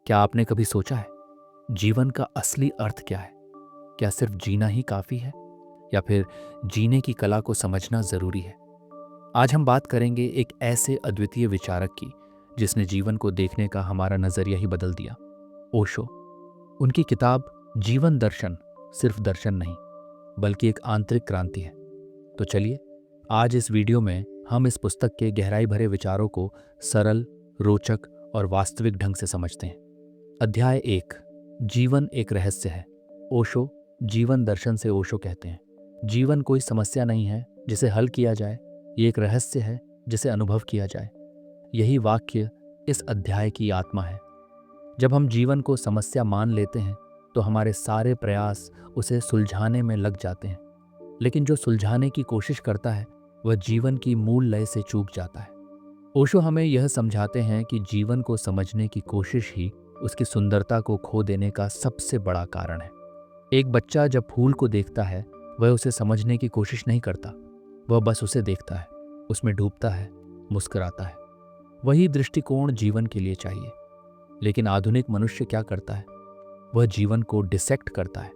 क्या आपने कभी सोचा है जीवन का असली अर्थ क्या है? क्या सिर्फ जीना ही काफी है या फिर जीने की कला को समझना जरूरी है? आज हम बात करेंगे एक ऐसे अद्वितीय विचारक की जिसने जीवन को देखने का हमारा नजरिया ही बदल दिया, ओशो। उनकी किताब जीवन दर्शन सिर्फ दर्शन नहीं बल्कि एक आंतरिक क्रांति है। तो चलिए आज इस वीडियो में हम इस पुस्तक के गहराई भरे विचारों को सरल, रोचक और वास्तविक ढंग से समझते हैं। अध्याय 1, जीवन एक रहस्य है। ओशो जीवन दर्शन से ओशो कहते हैं, जीवन कोई समस्या नहीं है जिसे हल किया जाए, ये एक रहस्य है जिसे अनुभव किया जाए। यही वाक्य इस अध्याय की आत्मा है। जब हम जीवन को समस्या मान लेते हैं तो हमारे सारे प्रयास उसे सुलझाने में लग जाते हैं, लेकिन जो सुलझाने की कोशिश करता है वह जीवन की मूल लय से चूक जाता है। ओशो हमें यह समझाते हैं कि जीवन को समझने की कोशिश ही उसकी सुंदरता को खो देने का सबसे बड़ा कारण है। एक बच्चा जब फूल को देखता है वह उसे समझने की कोशिश नहीं करता, वह बस उसे देखता है, उसमें डूबता है, मुस्कुराता है। वही दृष्टिकोण जीवन के लिए चाहिए। लेकिन आधुनिक मनुष्य क्या करता है? वह जीवन को डिसेक्ट करता है।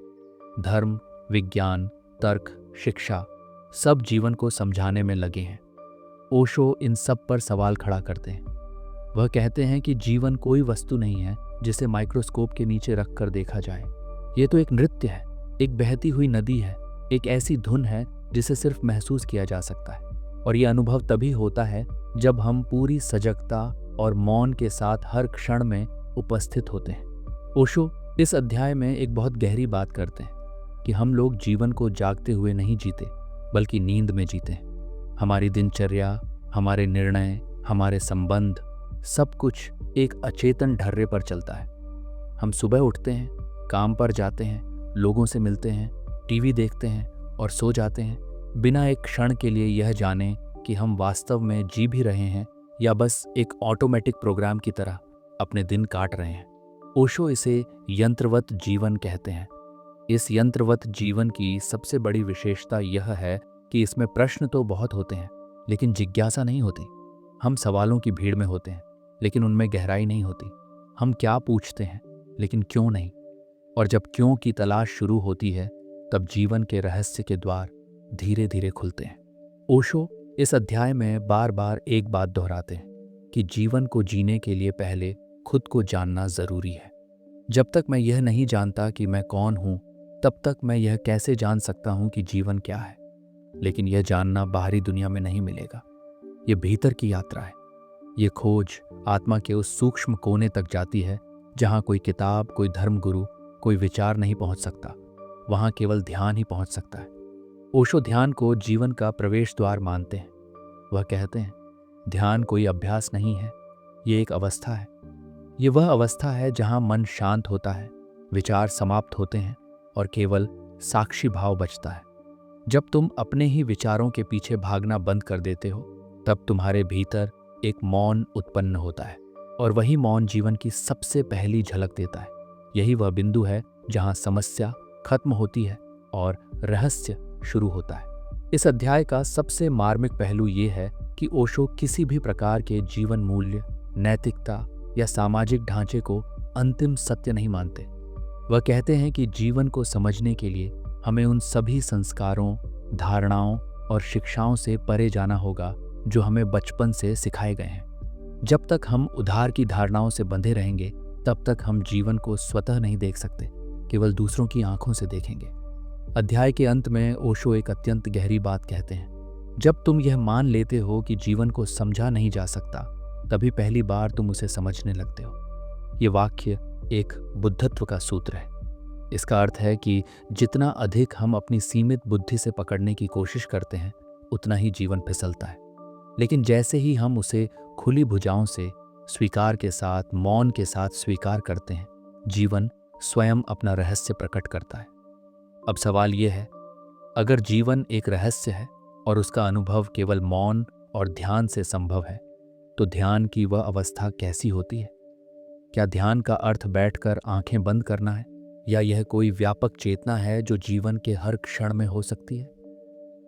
धर्म, विज्ञान, तर्क, शिक्षा सब जीवन को समझाने में लगे हैं। ओशो इन सब पर सवाल खड़ा करते हैं। वह कहते हैं कि जीवन कोई वस्तु नहीं है जिसे माइक्रोस्कोप के नीचे रखकर देखा जाए। ये तो एक नृत्य है, एक बहती हुई नदी है, एक ऐसी धुन है जिसे सिर्फ महसूस किया जा सकता है। और ये अनुभव तभी होता है जब हम पूरी सजगता और मौन के साथ हर क्षण में उपस्थित होते हैं। ओशो इस अध्याय में एक बहुत गहरी बात करते हैं कि हम लोग जीवन को जागते हुए नहीं जीते बल्कि नींद में जीते हैं। हमारी दिनचर्या, हमारे निर्णय, हमारे संबंध, सब कुछ एक अचेतन ढर्रे पर चलता है। हम सुबह उठते हैं, काम पर जाते हैं, लोगों से मिलते हैं, टीवी देखते हैं और सो जाते हैं, बिना एक क्षण के लिए यह जाने कि हम वास्तव में जी भी रहे हैं या बस एक ऑटोमेटिक प्रोग्राम की तरह अपने दिन काट रहे हैं। ओशो इसे यंत्रवत जीवन कहते हैं। इस यंत्रवत जीवन की सबसे बड़ी विशेषता यह है कि इसमें प्रश्न तो बहुत होते हैं लेकिन जिज्ञासा नहीं होती। हम सवालों की भीड़ में होते हैं लेकिन उनमें गहराई नहीं होती। हम क्या पूछते हैं लेकिन क्यों नहीं। और जब क्यों की तलाश शुरू होती है तब जीवन के रहस्य के द्वार धीरे धीरे खुलते हैं। ओशो इस अध्याय में बार बार एक बात दोहराते हैं कि जीवन को जीने के लिए पहले खुद को जानना जरूरी है। जब तक मैं यह नहीं जानता कि मैं कौन हूं, तब तक मैं यह कैसे जान सकता हूं कि जीवन क्या है। लेकिन यह जानना बाहरी दुनिया में नहीं मिलेगा। यह भीतर की यात्रा है। ये खोज आत्मा के उस सूक्ष्म कोने तक जाती है जहां कोई किताब, कोई धर्मगुरु, कोई विचार नहीं पहुंच सकता। वहां केवल ध्यान ही पहुंच सकता है। ओशो ध्यान को जीवन का प्रवेश द्वार मानते हैं। वह कहते हैं, ध्यान कोई अभ्यास नहीं है, ये एक अवस्था है। ये वह अवस्था है जहां मन शांत होता है, विचार समाप्त होते हैं और केवल साक्षी भाव बचता है। जब तुम अपने ही विचारों के पीछे भागना बंद कर देते हो तब तुम्हारे भीतर एक मौन उत्पन्न होता है और वही मौन जीवन की सबसे पहली झलक देता है। यही वह बिंदु है जहां समस्या खत्म होती है और रहस्य शुरू होता है। इस अध्याय का सबसे मार्मिक पहलू ये है कि ओशो किसी भी प्रकार के जीवन मूल्य, नैतिकता या सामाजिक ढांचे को अंतिम सत्य नहीं मानते। वह कहते हैं कि जीवन को समझने के लिए हमें उन सभी संस्कारों, धारणाओं और शिक्षाओं से परे जाना होगा जो हमें बचपन से सिखाए गए हैं। जब तक हम उधार की धारणाओं से बंधे रहेंगे तब तक हम जीवन को स्वतः नहीं देख सकते, केवल दूसरों की आंखों से देखेंगे। अध्याय के अंत में ओशो एक अत्यंत गहरी बात कहते हैं। जब तुम यह मान लेते हो कि जीवन को समझा नहीं जा सकता, तभी पहली बार तुम उसे समझने लगते हो। ये वाक्य एक बुद्धत्व का सूत्र है। इसका अर्थ है कि जितना अधिक हम अपनी सीमित बुद्धि से पकड़ने की कोशिश करते हैं उतना ही जीवन फिसलता है। लेकिन जैसे ही हम उसे खुली भुजाओं से, स्वीकार के साथ, मौन के साथ स्वीकार करते हैं, जीवन स्वयं अपना रहस्य प्रकट करता है। अब सवाल यह है, अगर जीवन एक रहस्य है और उसका अनुभव केवल मौन और ध्यान से संभव है, तो ध्यान की वह अवस्था कैसी होती है? क्या ध्यान का अर्थ बैठकर आंखें बंद करना है, या यह कोई व्यापक चेतना है जो जीवन के हर क्षण में हो सकती है?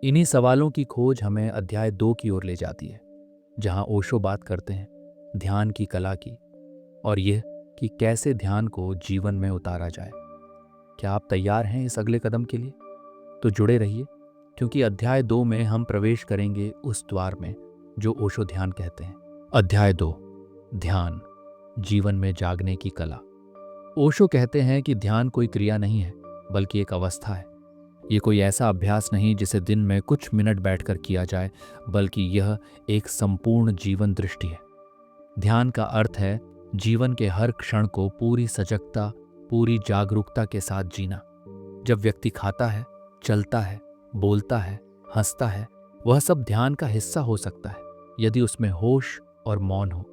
इन्हीं सवालों की खोज हमें अध्याय 2 की ओर ले जाती है, जहां ओशो बात करते हैं ध्यान की कला की। और यह कि कैसे ध्यान को जीवन में उतारा जाए। क्या आप तैयार हैं इस अगले कदम के लिए? तो जुड़े रहिए, क्योंकि अध्याय 2 में हम प्रवेश करेंगे उस द्वार में जो ओशो ध्यान कहते हैं। अध्याय 2, ध्यान, जीवन में जागने की कला। ओशो कहते हैं कि ध्यान कोई क्रिया नहीं है, बल्कि एक अवस्था है। ये कोई ऐसा अभ्यास नहीं जिसे दिन में कुछ मिनट बैठकर किया जाए, बल्कि यह एक संपूर्ण जीवन दृष्टि है। ध्यान का अर्थ है जीवन के हर क्षण को पूरी सजगता, पूरी जागरूकता के साथ जीना। जब व्यक्ति खाता है, चलता है, बोलता है, हंसता है, वह सब ध्यान का हिस्सा हो सकता है, यदि उसमें होश और मौन हो।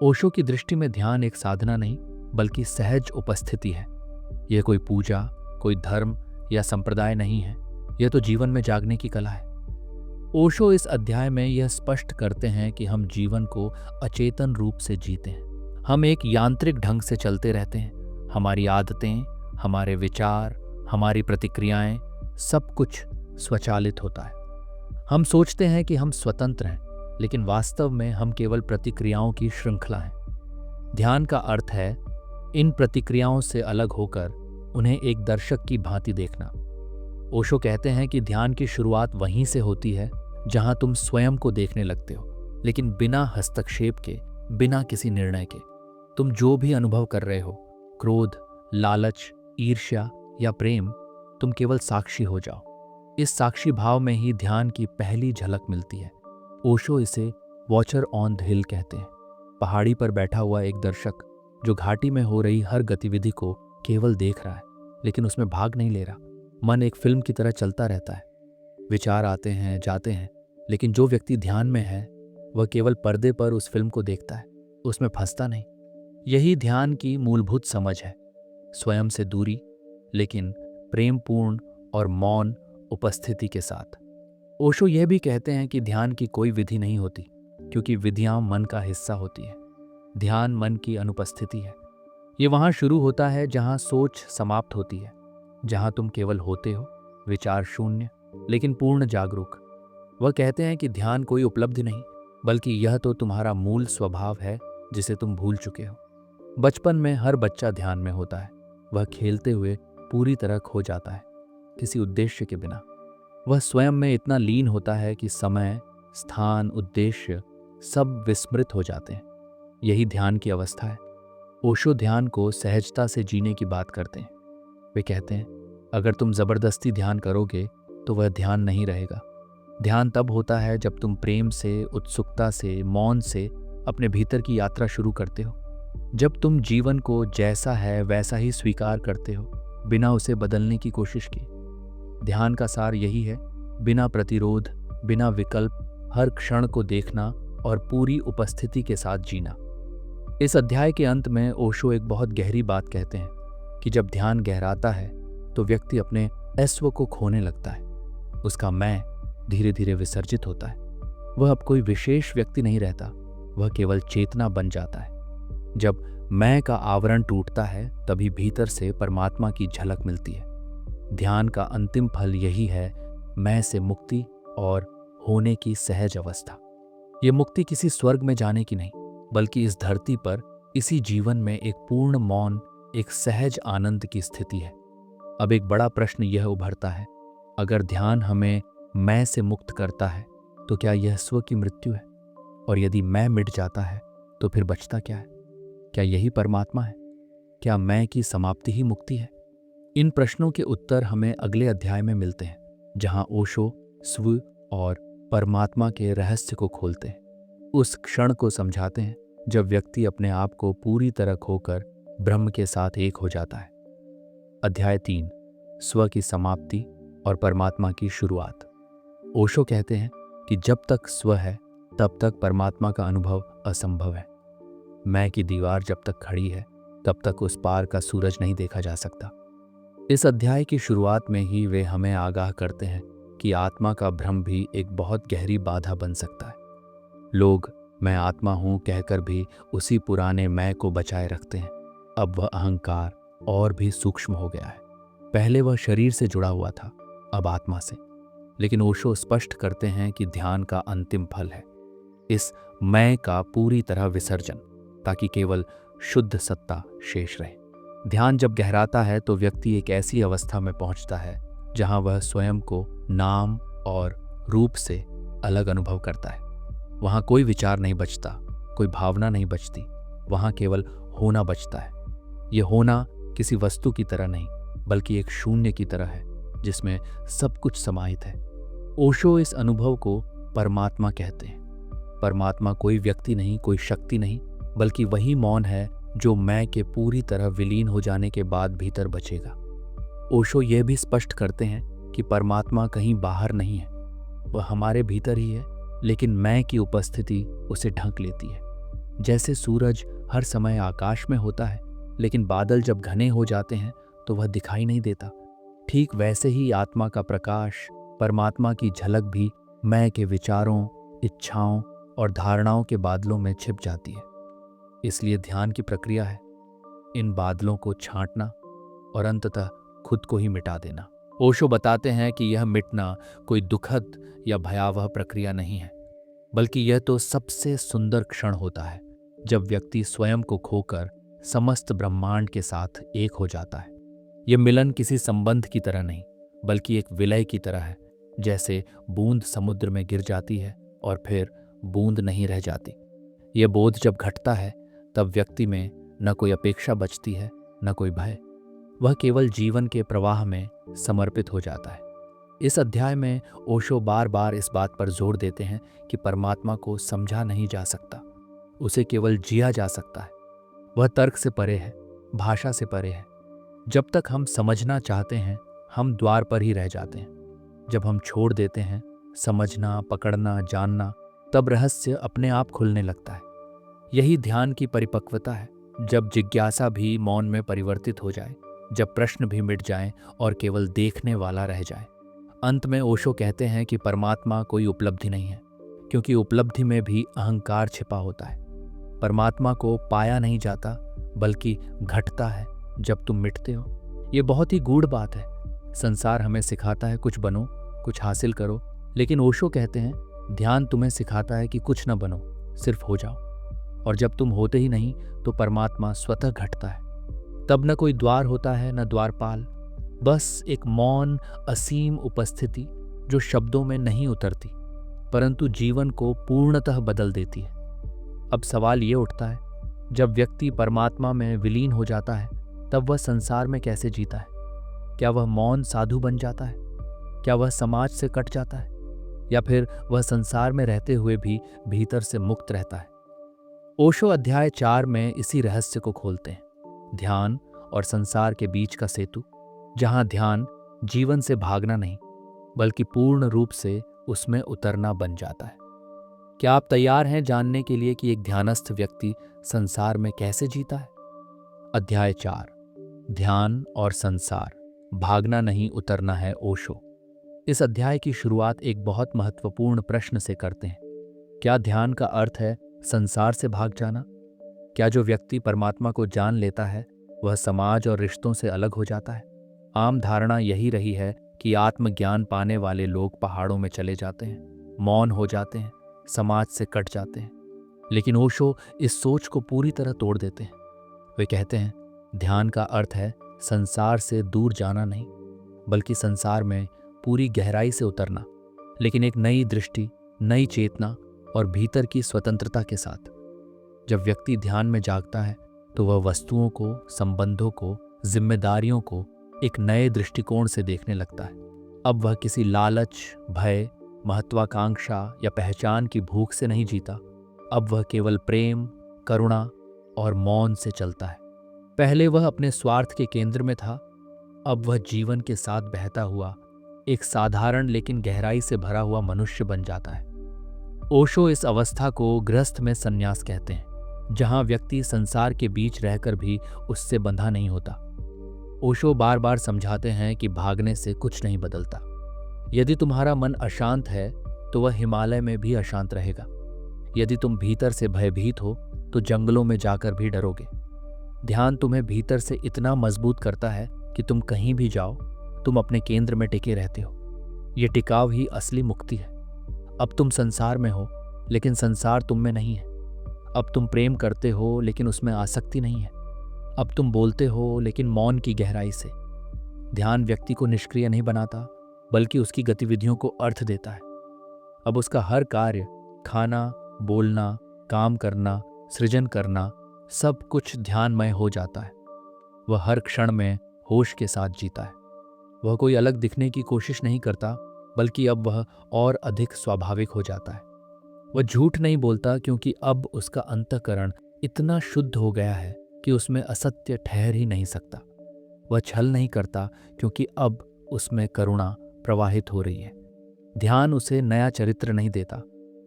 ओशो की दृष्टि में ध्यान एक साधना नहीं, बल्कि सहज उपस्थिति है। यह कोई पूजा, कोई धर्म या संप्रदाय नहीं है, यह तो जीवन में जागने की कला है। ओशो इस अध्याय में यह स्पष्ट करते हैं कि हम जीवन को अचेतन रूप से जीते हैं। हम एक यांत्रिक ढंग से चलते रहते हैं। हमारी आदतें, हमारे विचार, हमारी प्रतिक्रियाएं, सब कुछ स्वचालित होता है। हम सोचते हैं कि हम स्वतंत्र हैं, लेकिन वास्तव में हम केवल प्रतिक्रियाओं की श्रृंखला हैं। ध्यान का अर्थ है इन प्रतिक्रियाओं से अलग होकर उन्हें एक दर्शक की भांति देखना। ओशो कहते हैं कि ध्यान की शुरुआत वहीं से होती है जहां तुम स्वयं को देखने लगते हो, लेकिन बिना हस्तक्षेप के, बिना किसी निर्णय के। तुम जो भी अनुभव कर रहे हो, क्रोध, लालच, ईर्ष्या या प्रेम, तुम केवल साक्षी हो जाओ। इस साक्षी भाव में ही ध्यान की पहली झलक मिलती है। ओशो इसे वॉचर ऑन द हिल कहते हैं। पहाड़ी पर बैठा हुआ एक दर्शक जो घाटी में हो रही हर गतिविधि को केवल देख रहा है, लेकिन उसमें भाग नहीं ले रहा। मन एक फिल्म की तरह चलता रहता है। विचार आते हैं, जाते हैं, लेकिन जो व्यक्ति ध्यान में है वह केवल पर्दे पर उस फिल्म को देखता है, उसमें फंसता नहीं। यही ध्यान की मूलभूत समझ है। स्वयं से दूरी, लेकिन प्रेमपूर्ण और मौन उपस्थिति के साथ। ओशो यह भी कहते हैं कि ध्यान की कोई विधि नहीं होती, क्योंकि विधियां मन का हिस्सा होती है। ध्यान मन की अनुपस्थिति है। ये वहां शुरू होता है जहां सोच समाप्त होती है, जहां तुम केवल होते हो, विचार शून्य, लेकिन पूर्ण जागरूक। वह कहते हैं कि ध्यान कोई उपलब्धि नहीं, बल्कि यह तो तुम्हारा मूल स्वभाव है जिसे तुम भूल चुके हो। बचपन में हर बच्चा ध्यान में होता है। वह खेलते हुए पूरी तरह खो जाता है, किसी उद्देश्य के बिना। वह स्वयं में इतना लीन होता है कि समय, स्थान, उद्देश्य सब विस्मृत हो जाते हैं। यही ध्यान की अवस्था है। ओशो ध्यान को सहजता से जीने की बात करते हैं। वे कहते हैं, अगर तुम जबरदस्ती ध्यान करोगे तो वह ध्यान नहीं रहेगा। ध्यान तब होता है जब तुम प्रेम से, उत्सुकता से, मौन से अपने भीतर की यात्रा शुरू करते हो। जब तुम जीवन को जैसा है वैसा ही स्वीकार करते हो, बिना उसे बदलने की कोशिश की। ध्यान का सार यही है, बिना प्रतिरोध, बिना विकल्प, हर क्षण को देखना और पूरी उपस्थिति के साथ जीना। इस अध्याय के अंत में ओशो एक बहुत गहरी बात कहते हैं कि जब ध्यान गहराता है तो व्यक्ति अपने अस्व को खोने लगता है। उसका मैं धीरे धीरे विसर्जित होता है। वह अब कोई विशेष व्यक्ति नहीं रहता, वह केवल चेतना बन जाता है। जब मैं का आवरण टूटता है, तभी भीतर से परमात्मा की झलक मिलती है। ध्यान का अंतिम फल यही है, मैं से मुक्ति और होने की सहज अवस्था। ये मुक्ति किसी स्वर्ग में जाने की नहीं, बल्कि इस धरती पर, इसी जीवन में एक पूर्ण मौन, एक सहज आनंद की स्थिति है। अब एक बड़ा प्रश्न यह उभरता है, अगर ध्यान हमें मैं से मुक्त करता है तो क्या यह स्व की मृत्यु है? और यदि मैं मिट जाता है तो फिर बचता क्या है? क्या यही परमात्मा है? क्या मैं की समाप्ति ही मुक्ति है? इन प्रश्नों के उत्तर हमें अगले अध्याय में मिलते हैं, जहां ओशो स्व और परमात्मा के रहस्य को खोलते हैं। उस क्षण को समझाते हैं जब व्यक्ति अपने आप को पूरी तरह खोकर ब्रह्म के साथ एक हो जाता है। अध्याय 3, स्व की समाप्ति और परमात्मा की शुरुआत। ओशो कहते हैं कि जब तक स्व है तब तक परमात्मा का अनुभव असंभव है। मैं की दीवार जब तक खड़ी है तब तक उस पार का सूरज नहीं देखा जा सकता। इस अध्याय की शुरुआत में ही वे हमें आगाह करते हैं कि आत्मा का भ्रम भी एक बहुत गहरी बाधा बन सकता है। लोग मैं आत्मा हूं कहकर भी उसी पुराने मैं को बचाए रखते हैं। अब वह अहंकार और भी सूक्ष्म हो गया है। पहले वह शरीर से जुड़ा हुआ था, अब आत्मा से। लेकिन ओशो स्पष्ट करते हैं कि ध्यान का अंतिम फल है इस मैं का पूरी तरह विसर्जन, ताकि केवल शुद्ध सत्ता शेष रहे। ध्यान जब गहराता है तो व्यक्ति एक ऐसी अवस्था में पहुंचता है जहां वह स्वयं को नाम और रूप से अलग अनुभव करता है। वहां कोई विचार नहीं बचता, कोई भावना नहीं बचती, वहां केवल होना बचता है। यह होना किसी वस्तु की तरह नहीं, बल्कि एक शून्य की तरह है जिसमें सब कुछ समाहित है। ओशो इस अनुभव को परमात्मा कहते हैं। परमात्मा कोई व्यक्ति नहीं, कोई शक्ति नहीं, बल्कि वही मौन है जो मैं के पूरी तरह विलीन हो जाने के बाद भीतर बचेगा। ओशो यह भी स्पष्ट करते हैं कि परमात्मा कहीं बाहर नहीं है, वह हमारे भीतर ही है, लेकिन मैं की उपस्थिति उसे ढक लेती है। जैसे सूरज हर समय आकाश में होता है, लेकिन बादल जब घने हो जाते हैं तो वह दिखाई नहीं देता, ठीक वैसे ही आत्मा का प्रकाश, परमात्मा की झलक भी मैं के विचारों, इच्छाओं और धारणाओं के बादलों में छिप जाती है। इसलिए ध्यान की प्रक्रिया है इन बादलों को छांटना और अंततः खुद को ही मिटा देना। ओशो बताते हैं कि यह मिटना कोई दुखद या भयावह प्रक्रिया नहीं है, बल्कि यह तो सबसे सुंदर क्षण होता है जब व्यक्ति स्वयं को खोकर समस्त ब्रह्मांड के साथ एक हो जाता है। यह मिलन किसी संबंध की तरह नहीं, बल्कि एक विलय की तरह है। जैसे बूंद समुद्र में गिर जाती है और फिर बूंद नहीं रह जाती। यह बोध जब घटता है तब व्यक्ति में न कोई अपेक्षा बचती है, न कोई भय। वह केवल जीवन के प्रवाह में समर्पित हो जाता है। इस अध्याय में ओशो बार बार इस बात पर जोर देते हैं कि परमात्मा को समझा नहीं जा सकता, उसे केवल जिया जा सकता है। वह तर्क से परे है, भाषा से परे है। जब तक हम समझना चाहते हैं, हम द्वार पर ही रह जाते हैं। जब हम छोड़ देते हैं समझना, पकड़ना, जानना, तब रहस्य अपने आप खुलने लगता है। यही ध्यान की परिपक्वता है, जब जिज्ञासा भी मौन में परिवर्तित हो जाए, जब प्रश्न भी मिट जाएं और केवल देखने वाला रह जाए। अंत में ओशो कहते हैं कि परमात्मा कोई उपलब्धि नहीं है, क्योंकि उपलब्धि में भी अहंकार छिपा होता है। परमात्मा को पाया नहीं जाता, बल्कि घटता है जब तुम मिटते हो। ये बहुत ही गूढ़ बात है। संसार हमें सिखाता है कुछ बनो, कुछ हासिल करो, लेकिन ओशो कहते हैं ध्यान तुम्हें सिखाता है कि कुछ न बनो, सिर्फ हो जाओ। और जब तुम होते ही नहीं तो परमात्मा स्वतः घटता है। तब न कोई द्वार होता है, न द्वारपाल, बस एक मौन असीम उपस्थिति जो शब्दों में नहीं उतरती, परंतु जीवन को पूर्णतः बदल देती है। अब सवाल ये उठता है, जब व्यक्ति परमात्मा में विलीन हो जाता है तब वह संसार में कैसे जीता है? क्या वह मौन साधु बन जाता है? क्या वह समाज से कट जाता है? या फिर वह संसार में रहते हुए भी भीतर से मुक्त रहता है? ओशो अध्याय 4 में इसी रहस्य को खोलते हैं। ध्यान और संसार के बीच का सेतु, जहां ध्यान जीवन से भागना नहीं, बल्कि पूर्ण रूप से उसमें उतरना बन जाता है। क्या आप तैयार हैं जानने के लिए कि एक ध्यानस्थ व्यक्ति संसार में कैसे जीता है? अध्याय 4, ध्यान और संसार, भागना नहीं उतरना है ओशो। इस अध्याय की शुरुआत एक बहुत महत्वपूर्ण प्रश्न से करते हैं। क्या ध्यान का अर्थ है संसार से भाग जाना? क्या जो व्यक्ति परमात्मा को जान लेता है वह समाज और रिश्तों से अलग हो जाता है? आम धारणा यही रही है कि आत्मज्ञान पाने वाले लोग पहाड़ों में चले जाते हैं, मौन हो जाते हैं, समाज से कट जाते हैं। लेकिन ओशो इस सोच को पूरी तरह तोड़ देते हैं। वे कहते हैं ध्यान का अर्थ है संसार से दूर जाना नहीं, बल्कि संसार में पूरी गहराई से उतरना, लेकिन एक नई दृष्टि, नई चेतना और भीतर की स्वतंत्रता के साथ। जब व्यक्ति ध्यान में जागता है तो वह वस्तुओं को, संबंधों को, जिम्मेदारियों को एक नए दृष्टिकोण से देखने लगता है। अब वह किसी लालच, भय, महत्वाकांक्षा या पहचान की भूख से नहीं जीता। अब वह केवल प्रेम, करुणा और मौन से चलता है। पहले वह अपने स्वार्थ के केंद्र में था, अब वह जीवन के साथ बहता हुआ एक साधारण लेकिन गहराई से भरा हुआ मनुष्य बन जाता है। ओशो इस अवस्था को गृहस्थ में संन्यास कहते हैं, जहां व्यक्ति संसार के बीच रहकर भी उससे बंधा नहीं होता। ओशो बार बार समझाते हैं कि भागने से कुछ नहीं बदलता। यदि तुम्हारा मन अशांत है तो वह हिमालय में भी अशांत रहेगा। यदि तुम भीतर से भयभीत हो तो जंगलों में जाकर भी डरोगे। ध्यान तुम्हें भीतर से इतना मजबूत करता है कि तुम कहीं भी जाओ, तुम अपने केंद्र में टिके रहते हो। ये टिकाव ही असली मुक्ति है। अब तुम संसार में हो, लेकिन संसार तुम में नहीं है। अब तुम प्रेम करते हो लेकिन उसमें आसक्ति नहीं है। अब तुम बोलते हो लेकिन मौन की गहराई से। ध्यान व्यक्ति को निष्क्रिय नहीं बनाता, बल्कि उसकी गतिविधियों को अर्थ देता है। अब उसका हर कार्य, खाना, बोलना, काम करना, सृजन करना, सब कुछ ध्यानमय हो जाता है। वह हर क्षण में होश के साथ जीता है। वह कोई अलग दिखने की कोशिश नहीं करता, बल्कि अब वह और अधिक स्वाभाविक हो जाता है। वह झूठ नहीं बोलता, क्योंकि अब उसका अंतःकरण इतना शुद्ध हो गया है कि उसमें असत्य ठहर ही नहीं सकता। वह छल नहीं करता, क्योंकि अब उसमें करुणा प्रवाहित हो रही है। ध्यान उसे नया चरित्र नहीं देता,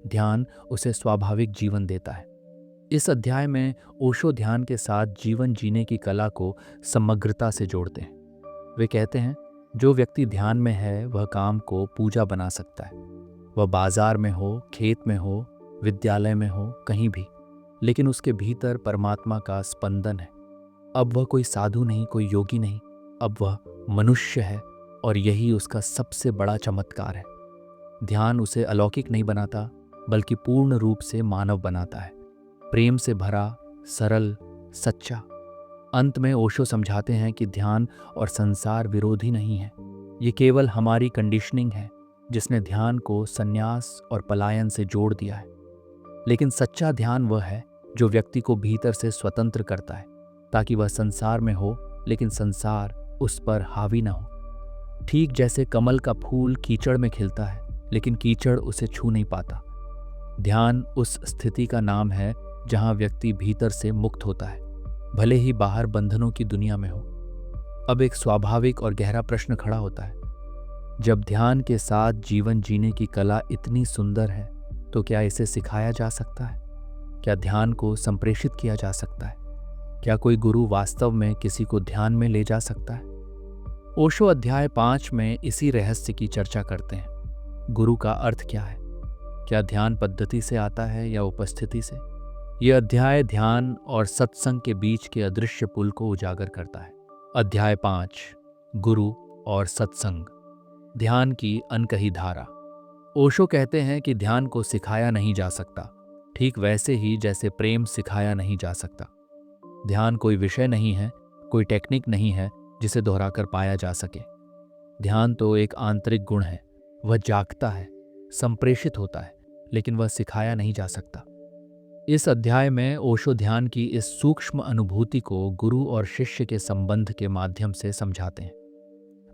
ध्यान उसे स्वाभाविक जीवन देता है। इस अध्याय में ओशो ध्यान के साथ जीवन जीने की कला को समग्रता से जोड़ते हैं। वे कहते हैं, जो व्यक्ति ध्यान में है वह काम को पूजा बना सकता है। वह बाजार में हो, खेत में हो, विद्यालय में हो, कहीं भी, लेकिन उसके भीतर परमात्मा का स्पंदन है। अब वह कोई साधु नहीं, कोई योगी नहीं, अब वह मनुष्य है, और यही उसका सबसे बड़ा चमत्कार है। ध्यान उसे अलौकिक नहीं बनाता, बल्कि पूर्ण रूप से मानव बनाता है, प्रेम से भरा, सरल, सच्चा। अंत में ओशो समझाते हैं कि ध्यान और संसार विरोधी नहीं है। ये केवल हमारी कंडीशनिंग है, जिसने ध्यान को संन्यास और पलायन से जोड़ दिया है। लेकिन सच्चा ध्यान वह है जो व्यक्ति को भीतर से स्वतंत्र करता है, ताकि वह संसार में हो, लेकिन संसार उस पर हावी न हो। ठीक जैसे कमल का फूल कीचड़ में खिलता है, लेकिन कीचड़ उसे छू नहीं पाता। ध्यान उस स्थिति का नाम है जहां व्यक्ति भीतर से मुक्त होता है, भले ही बाहर बंधनों की दुनिया में हो। अब एक स्वाभाविक और गहरा प्रश्न खड़ा होता है, जब ध्यान के साथ जीवन जीने की कला इतनी सुंदर है, तो क्या इसे सिखाया जा सकता है? क्या ध्यान को संप्रेषित किया जा सकता है? क्या कोई गुरु वास्तव में किसी को ध्यान में ले जा सकता है? ओशो अध्याय 5 में इसी रहस्य की चर्चा करते हैं। गुरु का अर्थ क्या है? क्या ध्यान पद्धति से आता है या उपस्थिति से? यह अध्याय ध्यान और सत्संग के बीच के अदृश्य पुल को उजागर करता है। अध्याय 5, गुरु और सत्संग, ध्यान की अनकही धारा। ओशो कहते हैं कि ध्यान को सिखाया नहीं जा सकता, ठीक वैसे ही जैसे प्रेम सिखाया नहीं जा सकता। ध्यान कोई विषय नहीं है, कोई टेक्निक नहीं है जिसे दोहराकर पाया जा सके। ध्यान तो एक आंतरिक गुण है। वह जागता है, संप्रेषित होता है, लेकिन वह सिखाया नहीं जा सकता। इस अध्याय में ओशो ध्यान की इस सूक्ष्म अनुभूति को गुरु और शिष्य के संबंध के माध्यम से समझाते हैं।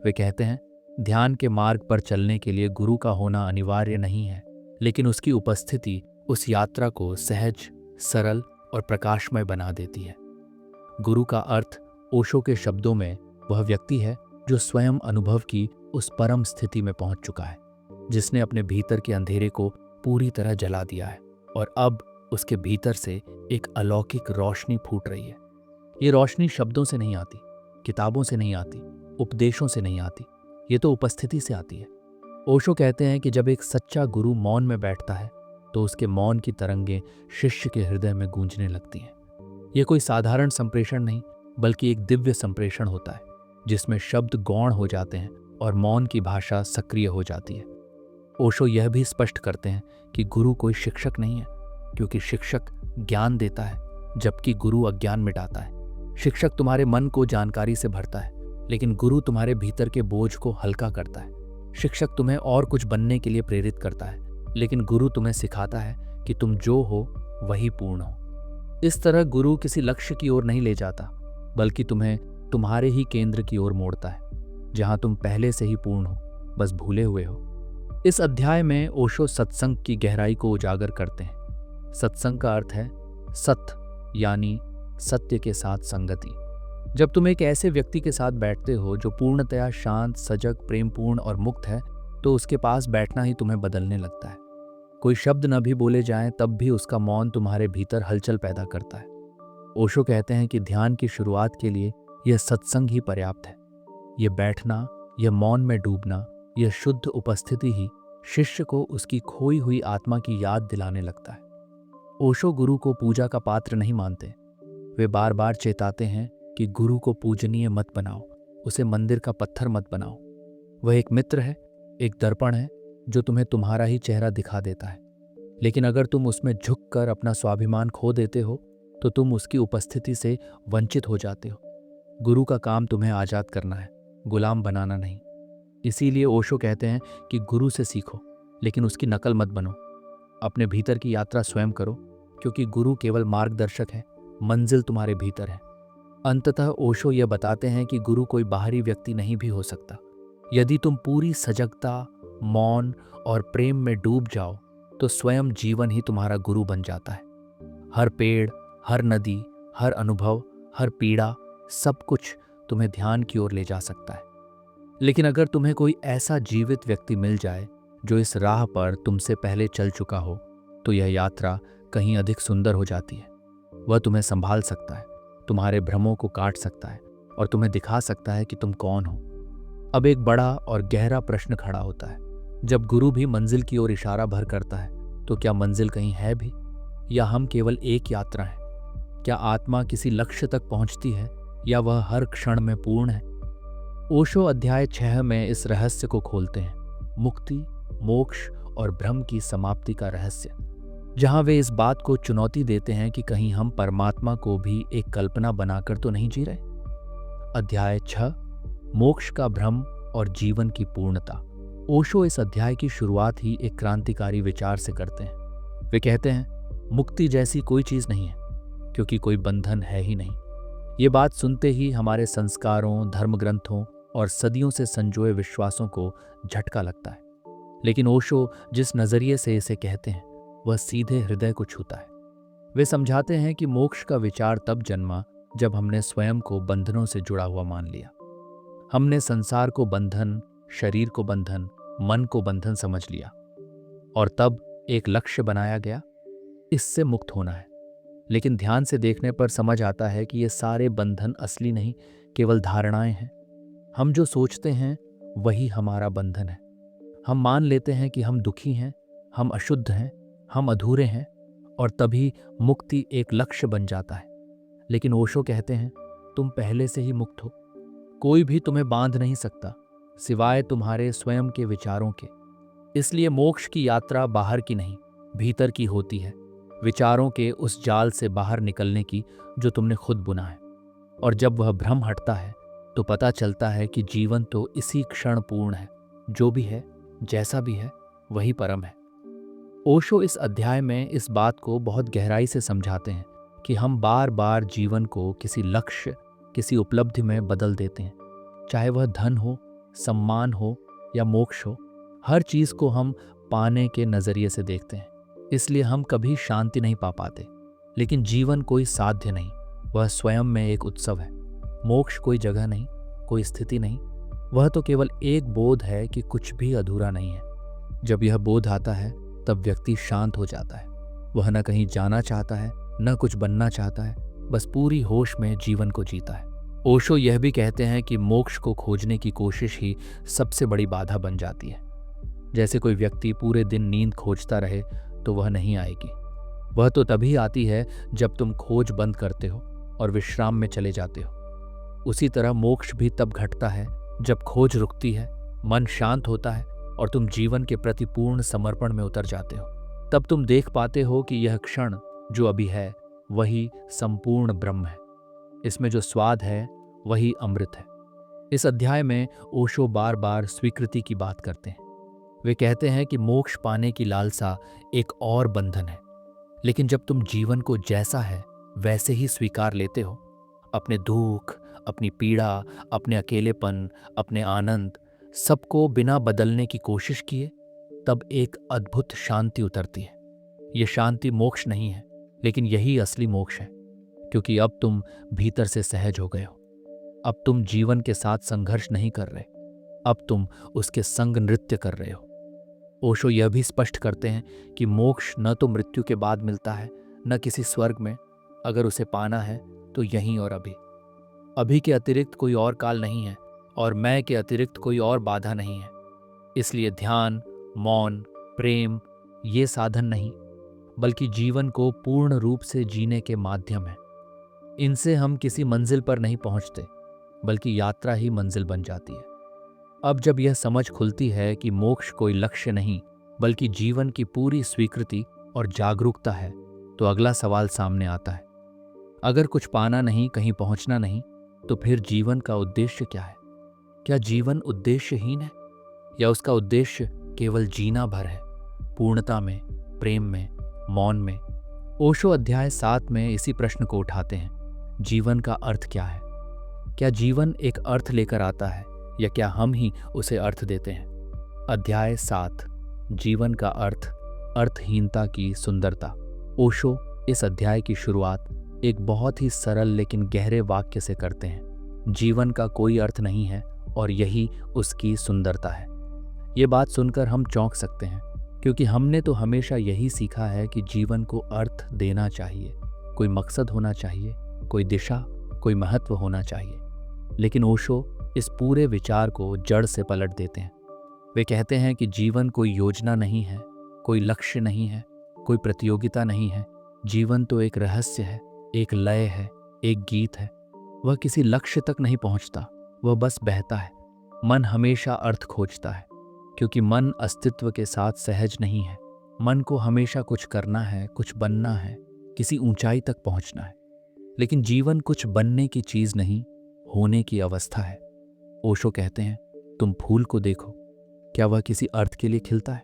वे कहते हैं, ध्यान के मार्ग पर चलने के लिए गुरु का होना अनिवार्य नहीं है, लेकिन उसकी उपस्थिति उस यात्रा को सहज, सरल और प्रकाशमय बना देती है। गुरु का अर्थ ओशो के शब्दों में वह व्यक्ति है जो स्वयं अनुभव की उस परम स्थिति में पहुंच चुका है, जिसने अपने भीतर के अंधेरे को पूरी तरह जला दिया है, और अब उसके भीतर से एक अलौकिक रोशनी फूट रही है। ये रोशनी शब्दों से नहीं आती, किताबों से नहीं आती, उपदेशों से नहीं आती, ये तो उपस्थिति से आती है। ओशो कहते हैं कि जब एक सच्चा गुरु मौन में बैठता है, तो उसके मौन की तरंगें शिष्य के हृदय में गूंजने लगती हैं। यह कोई साधारण संप्रेषण नहीं, बल्कि एक दिव्य संप्रेषण होता है, जिसमें शब्द गौण हो जाते हैं और मौन की भाषा सक्रिय हो जाती है। ओशो यह भी स्पष्ट करते हैं कि गुरु कोई शिक्षक नहीं है, क्योंकि शिक्षक ज्ञान देता है, जबकि गुरु अज्ञान मिटाता है। शिक्षक तुम्हारे मन को जानकारी से भरता है, लेकिन गुरु तुम्हारे भीतर के बोझ को हल्का करता है। शिक्षक तुम्हें और कुछ बनने के लिए प्रेरित करता है, लेकिन गुरु तुम्हें सिखाता है कि तुम जो हो वही पूर्ण हो। इस तरह गुरु किसी लक्ष्य की ओर नहीं ले जाता, बल्कि तुम्हें तुम्हारे ही केंद्र की ओर मोड़ता है, जहां तुम पहले से ही पूर्ण हो, बस भूले हुए हो। इस अध्याय में ओशो सत्संग की गहराई को उजागर करते हैं। सत्संग का अर्थ है सत्य, यानी सत्य के साथ संगति। जब तुम एक ऐसे व्यक्ति के साथ बैठते हो जो पूर्णतया शांत, सजग, प्रेमपूर्ण और मुक्त है, तो उसके पास बैठना ही तुम्हें बदलने लगता है। कोई शब्द न भी बोले जाएं, तब भी उसका मौन तुम्हारे भीतर हलचल पैदा करता है। ओशो कहते हैं कि ध्यान की शुरुआत के लिए यह सत्संग ही पर्याप्त है। यह बैठना, यह मौन में डूबना, यह शुद्ध उपस्थिति ही शिष्य को उसकी खोई हुई आत्मा की याद दिलाने लगता है। ओशो गुरु को पूजा का पात्र नहीं मानते। वे बार बार चेताते हैं कि गुरु को पूजनीय मत बनाओ, उसे मंदिर का पत्थर मत बनाओ। वह एक मित्र है, एक दर्पण है जो तुम्हें तुम्हारा ही चेहरा दिखा देता है, लेकिन अगर तुम उसमें झुककर अपना स्वाभिमान खो देते हो तो तुम उसकी उपस्थिति से वंचित हो जाते हो। गुरु का काम तुम्हें आज़ाद करना है, गुलाम बनाना नहीं। इसीलिए ओशो कहते हैं कि गुरु से सीखो, लेकिन उसकी नकल मत बनो। अपने भीतर की यात्रा स्वयं करो, क्योंकि गुरु केवल मार्गदर्शक है, मंजिल तुम्हारे भीतर है। अंततः ओशो यह बताते हैं कि गुरु कोई बाहरी व्यक्ति नहीं भी हो सकता। यदि तुम पूरी सजगता, मौन और प्रेम में डूब जाओ तो स्वयं जीवन ही तुम्हारा गुरु बन जाता है। हर पेड़, हर नदी, हर अनुभव, हर पीड़ा, सब कुछ तुम्हें ध्यान की ओर ले जा सकता है। लेकिन अगर तुम्हें कोई ऐसा जीवित व्यक्ति मिल जाए जो इस राह पर तुमसे पहले चल चुका हो, तो यह यात्रा कहीं अधिक सुंदर हो जाती है। वह तुम्हें संभाल सकता है, तुम्हारे भ्रमों को काट सकता है और तुम्हें दिखा सकता है कि तुम कौन हो। अब एक बड़ा और गहरा प्रश्न खड़ा होता है। जब गुरु भी मंजिल की ओर इशारा भर करता है, तो क्या मंजिल कहीं है भी, या हम केवल एक यात्रा है? क्या आत्मा किसी लक्ष्य तक पहुंचती है, या वह हर क्षण में पूर्ण है? ओशो अध्याय 6 में इस रहस्य को खोलते हैं, मुक्ति, मोक्ष और भ्रम की समाप्ति का रहस्य, जहां वे इस बात को चुनौती देते हैं कि कहीं हम परमात्मा को भी एक कल्पना बनाकर तो नहीं जी रहे। अध्याय 6, मोक्ष का भ्रम और जीवन की पूर्णता। ओशो इस अध्याय की शुरुआत ही एक क्रांतिकारी विचार से करते हैं। वे कहते हैं, मुक्ति जैसी कोई चीज नहीं है, क्योंकि कोई बंधन है ही नहीं। ये बात सुनते ही हमारे संस्कारों, धर्म ग्रंथों और सदियों से संजोए विश्वासों को झटका लगता है। लेकिन ओशो जिस नजरिए से इसे कहते हैं, वह सीधे हृदय को छूता है। वे समझाते हैं कि मोक्ष का विचार तब जन्मा जब हमने स्वयं को बंधनों से जुड़ा हुआ मान लिया। हमने संसार को बंधन, शरीर को बंधन, मन को बंधन समझ लिया, और तब एक लक्ष्य बनाया गया, इससे मुक्त होना है। लेकिन ध्यान से देखने पर समझ आता है कि ये सारे बंधन असली नहीं, केवल धारणाएं हैं। हम जो सोचते हैं वही हमारा बंधन है। हम मान लेते हैं कि हम दुखी हैं, हम अशुद्ध हैं, हम अधूरे हैं, और तभी मुक्ति एक लक्ष्य बन जाता है। लेकिन ओशो कहते हैं, तुम पहले से ही मुक्त हो। कोई भी तुम्हें बांध नहीं सकता, सिवाय तुम्हारे स्वयं के विचारों के। इसलिए मोक्ष की यात्रा बाहर की नहीं, भीतर की होती है, विचारों के उस जाल से बाहर निकलने की जो तुमने खुद बुना है। और जब वह भ्रम हटता है तो पता चलता है कि जीवन तो इसी क्षण पूर्ण है। जो भी है, जैसा भी है, वही परम है। ओशो इस अध्याय में इस बात को बहुत गहराई से समझाते हैं कि हम बार बार जीवन को किसी लक्ष्य, किसी उपलब्धि में बदल देते हैं। चाहे वह धन हो, सम्मान हो या मोक्ष हो, हर चीज को हम पाने के नजरिए से देखते हैं। इसलिए हम कभी शांति नहीं पा पाते। लेकिन जीवन कोई साध्य नहीं, वह स्वयं में एक उत्सव है। मोक्ष कोई जगह नहीं, कोई स्थिति नहीं, वह तो केवल एक बोध है कि कुछ भी अधूरा नहीं है। जब यह बोध आता है तब व्यक्ति शांत हो जाता है। वह न कहीं जाना चाहता है, न कुछ बनना चाहता है, बस पूरी होश में जीवन को जीता है। ओशो यह भी कहते हैं कि मोक्ष को खोजने की कोशिश ही सबसे बड़ी बाधा बन जाती है। जैसे कोई व्यक्ति पूरे दिन नींद खोजता रहे तो वह नहीं आएगी। वह तो तभी आती है जब तुम खोज बंद करते हो और विश्राम में चले जाते हो। उसी तरह मोक्ष भी तब घटता है जब खोज रुकती है, मन शांत होता है और तुम जीवन के प्रति पूर्ण समर्पण में उतर जाते हो। तब तुम देख पाते हो कि यह क्षण जो अभी है वही संपूर्ण ब्रह्म है। इसमें जो स्वाद है वही अमृत है। इस अध्याय में ओशो बार बार स्वीकृति की बात करते हैं। वे कहते हैं कि मोक्ष पाने की लालसा एक और बंधन है। लेकिन जब तुम जीवन को जैसा है वैसे ही स्वीकार लेते हो, अपने दुख, अपनी पीड़ा, अपने अकेलेपन, अपने आनंद, सबको बिना बदलने की कोशिश किए, तब एक अद्भुत शांति उतरती है। यह शांति मोक्ष नहीं है, लेकिन यही असली मोक्ष है, क्योंकि अब तुम भीतर से सहज हो गए हो। अब तुम जीवन के साथ संघर्ष नहीं कर रहे, अब तुम उसके संग नृत्य कर रहे हो। ओशो यह भी स्पष्ट करते हैं कि मोक्ष न तो मृत्यु के बाद मिलता है, न किसी स्वर्ग में। अगर उसे पाना है तो यहीं और अभी। अभी के अतिरिक्त कोई और काल नहीं है, और मैं के अतिरिक्त कोई और बाधा नहीं है। इसलिए ध्यान, मौन, प्रेम ये साधन नहीं, बल्कि जीवन को पूर्ण रूप से जीने के माध्यम है। इनसे हम किसी मंजिल पर नहीं पहुंचते, बल्कि यात्रा ही मंजिल बन जाती है। अब जब यह समझ खुलती है कि मोक्ष कोई लक्ष्य नहीं, बल्कि जीवन की पूरी स्वीकृति और जागरूकता है, तो अगला सवाल सामने आता है, अगर कुछ पाना नहीं, कहीं पहुंचना नहीं, तो फिर जीवन का उद्देश्य क्या है? क्या जीवन उद्देश्यहीन है, या उसका उद्देश्य केवल जीना भर है, पूर्णता में, प्रेम में, मौन में? ओशो अध्याय 7 में इसी प्रश्न को उठाते हैं, जीवन का अर्थ क्या है? क्या जीवन एक अर्थ लेकर आता है, या क्या हम ही उसे अर्थ देते हैं? अध्याय 7, जीवन का अर्थ, अर्थहीनता की सुंदरता। ओशो इस अध्याय की शुरुआत एक बहुत ही सरल लेकिन गहरे वाक्य से करते हैं, जीवन का कोई अर्थ नहीं है और यही उसकी सुंदरता है। ये बात सुनकर हम चौंक सकते हैं, क्योंकि हमने तो हमेशा यही सीखा है कि जीवन को अर्थ देना चाहिए, कोई मकसद होना चाहिए, कोई दिशा, कोई महत्व होना चाहिए। लेकिन ओशो इस पूरे विचार को जड़ से पलट देते हैं। वे कहते हैं कि जीवन कोई योजना नहीं है, कोई लक्ष्य नहीं है, कोई प्रतियोगिता नहीं है। जीवन तो एक रहस्य है, एक लय है, एक गीत है। वह किसी लक्ष्य तक नहीं पहुंचता, वह बस बहता है। मन हमेशा अर्थ खोजता है, क्योंकि मन अस्तित्व के साथ सहज नहीं है। मन को हमेशा कुछ करना है, कुछ बनना है, किसी ऊंचाई तक पहुंचना है। लेकिन जीवन कुछ बनने की चीज नहीं, होने की अवस्था है। ओशो कहते हैं, तुम फूल को देखो, क्या वह किसी अर्थ के लिए खिलता है?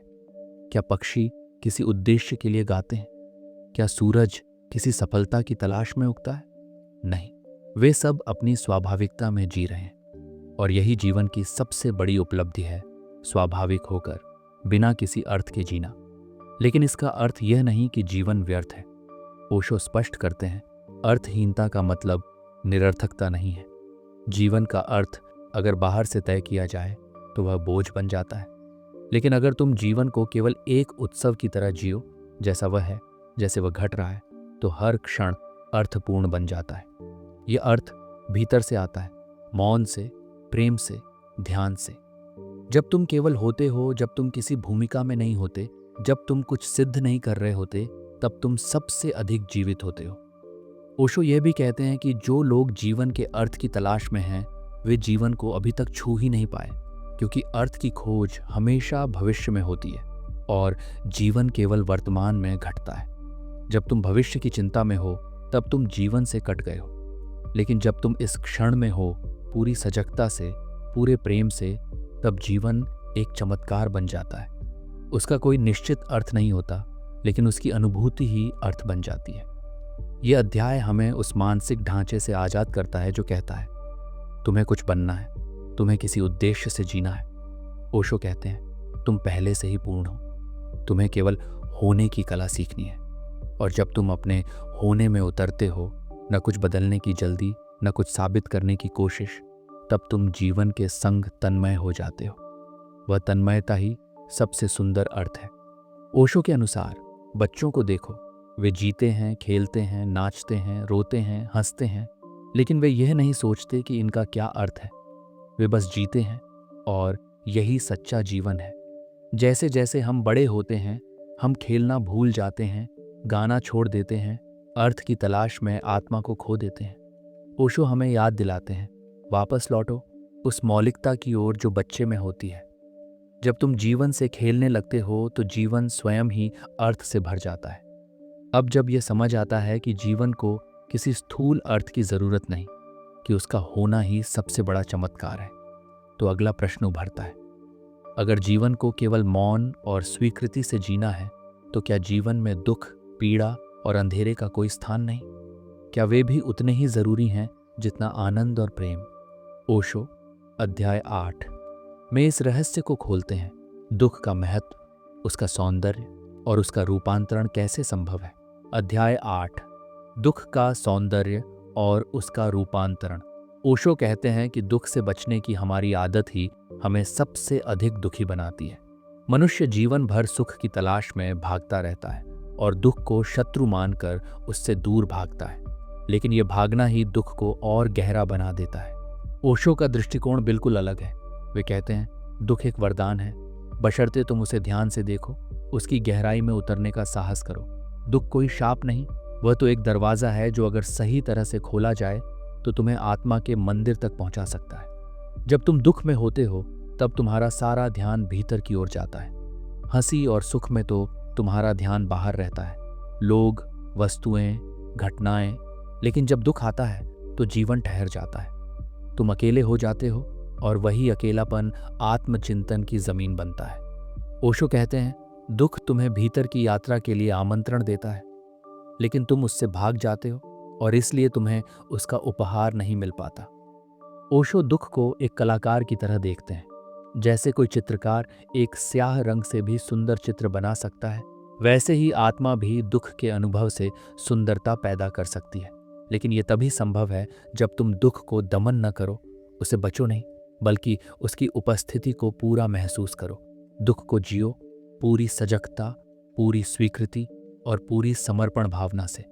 क्या पक्षी किसी उद्देश्य के लिए गाते हैं? क्या सूरज किसी सफलता की तलाश में उगता है? नहीं, वे सब अपनी स्वाभाविकता में जी रहे हैं। और यही जीवन की सबसे बड़ी उपलब्धि है, स्वाभाविक होकर, बिना किसी अर्थ के जीना। लेकिन इसका अर्थ यह नहीं कि जीवन व्यर्थ है। ओशो स्पष्ट करते हैं, अर्थहीनता का मतलब निरर्थकता नहीं है। जीवन का अर्थ अगर बाहर से तय किया जाए तो वह बोझ बन जाता है। लेकिन अगर तुम जीवन को केवल एक उत्सव की तरह जियो, जैसा वह है, जैसे वह घट रहा है, तो हर क्षण अर्थपूर्ण बन जाता है। यह अर्थ भीतर से आता है, मौन से, प्रेम से, ध्यान से। जब तुम केवल होते हो, जब तुम किसी भूमिका में नहीं होते, जब तुम कुछ सिद्ध नहीं कर रहे होते, तब तुम सबसे अधिक जीवित होते हो। ओशो यह भी कहते हैं कि जो लोग जीवन के अर्थ की तलाश में हैं, वे जीवन को अभी तक छू ही नहीं पाए, क्योंकि अर्थ की खोज हमेशा भविष्य में होती है और जीवन केवल वर्तमान में घटता है। जब तुम भविष्य की चिंता में हो, तब तुम जीवन से कट गए हो। लेकिन जब तुम इस क्षण में हो, पूरी सजगता से, पूरे प्रेम से, तब जीवन एक चमत्कार बन जाता है। उसका कोई निश्चित अर्थ नहीं होता, लेकिन उसकी अनुभूति ही अर्थ बन जाती है। यह अध्याय हमें उस मानसिक ढांचे से आजाद करता है जो कहता है, तुम्हें कुछ बनना है, तुम्हें किसी उद्देश्य से जीना है। ओशो कहते हैं, तुम पहले से ही पूर्ण हो, तुम्हें केवल होने की कला सीखनी है। और जब तुम अपने होने में उतरते हो, न कुछ बदलने की जल्दी, न कुछ साबित करने की कोशिश, तब तुम जीवन के संग तन्मय हो जाते हो। वह तन्मयता ही सबसे सुंदर अर्थ है। ओशो के अनुसार बच्चों को देखो, वे जीते हैं, खेलते हैं, नाचते हैं, रोते हैं, हंसते हैं, लेकिन वे यह नहीं सोचते कि इनका क्या अर्थ है। वे बस जीते हैं और यही सच्चा जीवन है। जैसे जैसे हम बड़े होते हैं, हम खेलना भूल जाते हैं, गाना छोड़ देते हैं, अर्थ की तलाश में आत्मा को खो देते हैं। ओशो हमें याद दिलाते हैं, वापस लौटो उस मौलिकता की ओर जो बच्चे में होती है। जब तुम जीवन से खेलने लगते हो तो जीवन स्वयं ही अर्थ से भर जाता है। अब जब यह समझ आता है कि जीवन को किसी स्थूल अर्थ की जरूरत नहीं, कि उसका होना ही सबसे बड़ा चमत्कार है, तो अगला प्रश्न उभरता है, अगर जीवन को केवल मौन और स्वीकृति से जीना है, तो क्या जीवन में दुख, पीड़ा और अंधेरे का कोई स्थान नहीं? क्या वे भी उतने ही जरूरी हैं जितना आनंद और प्रेम? ओशो अध्याय 8 में इस रहस्य को खोलते हैं, दुख का महत्व, उसका सौंदर्य और उसका रूपांतरण कैसे संभव है। अध्याय 8, दुख का सौंदर्य और उसका रूपांतरण। ओशो कहते हैं कि दुख से बचने की हमारी आदत ही हमें सबसे अधिक दुखी बनाती है। मनुष्य जीवन भर सुख की तलाश में भागता रहता है और दुख को शत्रु मानकर उससे दूर भागता है, लेकिन यह भागना ही दुख को और गहरा बना देता है। ओशो का दृष्टिकोण बिल्कुल अलग है। वे कहते हैं, दुख एक वरदान है, बशर्ते तुम उसे ध्यान से देखो, उसकी गहराई में उतरने का साहस करो। दुख कोई शाप नहीं, वह तो एक दरवाजा है जो अगर सही तरह से खोला जाए तो तुम्हें आत्मा के मंदिर तक पहुंचा सकता है। जब तुम दुख में होते हो, तब तुम्हारा सारा ध्यान भीतर की ओर जाता है। हंसी और सुख में तो तुम्हारा ध्यान बाहर रहता है, लोग, वस्तुएं, घटनाएं। लेकिन जब दुख आता है तो जीवन ठहर जाता है। तुम अकेले हो जाते हो और वही अकेलापन आत्मचिंतन की जमीन बनता है। ओशो कहते हैं, दुख तुम्हें भीतर की यात्रा के लिए आमंत्रण देता है, लेकिन तुम उससे भाग जाते हो और इसलिए तुम्हें उसका उपहार नहीं मिल पाता। ओशो दुख को एक कलाकार की तरह देखते हैं। जैसे कोई चित्रकार एक स्याह रंग से भी सुंदर चित्र बना सकता है, वैसे ही आत्मा भी दुख के अनुभव से सुंदरता पैदा कर सकती है। लेकिन यह तभी संभव है जब तुम दुख को दमन न करो, उसे बचो नहीं, बल्कि उसकी उपस्थिति को पूरा महसूस करो। दुख को जियो, पूरी सजगता, पूरी स्वीकृति और पूरी समर्पण भावना से।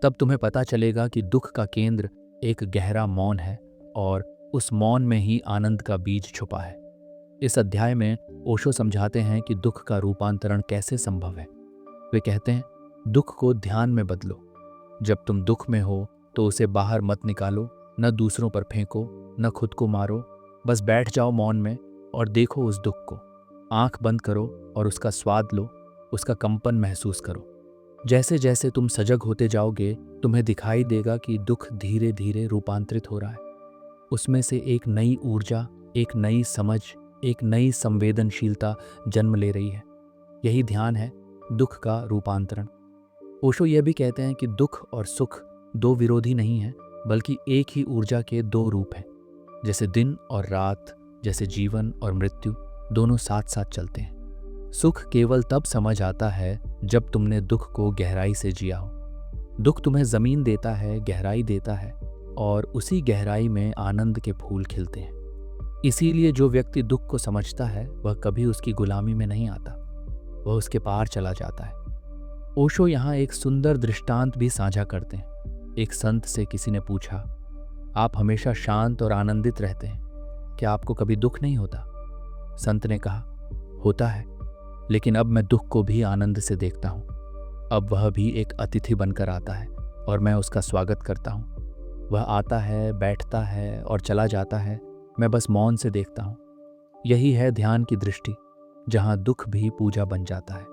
तब तुम्हें पता चलेगा कि दुख का केंद्र एक गहरा मौन है और उस मौन में ही आनंद का बीज छुपा है। इस अध्याय में ओशो समझाते हैं कि दुख का रूपांतरण कैसे संभव है। वे कहते हैं, दुख को ध्यान में बदलो। जब तुम दुख में हो तो उसे बाहर मत निकालो, न दूसरों पर फेंको, न खुद को मारो। बस बैठ जाओ मौन में और देखो उस दुख को। आंख बंद करो और उसका स्वाद लो, उसका कंपन महसूस करो। जैसे जैसे तुम सजग होते जाओगे, तुम्हें दिखाई देगा कि दुख धीरे धीरे रूपांतरित हो रहा है। उसमें से एक नई ऊर्जा, एक नई समझ, एक नई संवेदनशीलता जन्म ले रही है। यही ध्यान है, दुख का रूपांतरण। ओशो यह भी कहते हैं कि दुख और सुख दो विरोधी नहीं हैं, बल्कि एक ही ऊर्जा के दो रूप हैं। जैसे दिन और रात, जैसे जीवन और मृत्यु, दोनों साथ साथ चलते हैं। सुख केवल तब समझ आता है जब तुमने दुख को गहराई से जिया हो। दुख तुम्हें जमीन देता है, गहराई देता है, और उसी गहराई में आनंद के फूल खिलते हैं। इसीलिए जो व्यक्ति दुख को समझता है वह कभी उसकी गुलामी में नहीं आता, वह उसके पार चला जाता है। ओशो यहाँ एक सुंदर दृष्टांत भी साझा करते हैं। एक संत से किसी ने पूछा, आप हमेशा शांत और आनंदित रहते हैं, क्या आपको कभी दुख नहीं होता? संत ने कहा, होता है, लेकिन अब मैं दुख को भी आनंद से देखता हूँ। अब वह भी एक अतिथि बनकर आता है और मैं उसका स्वागत करता हूँ। वह आता है, बैठता है और चला जाता है, मैं बस मौन से देखता हूँ। यही है ध्यान की दृष्टि, जहाँ दुख भी पूजा बन जाता है।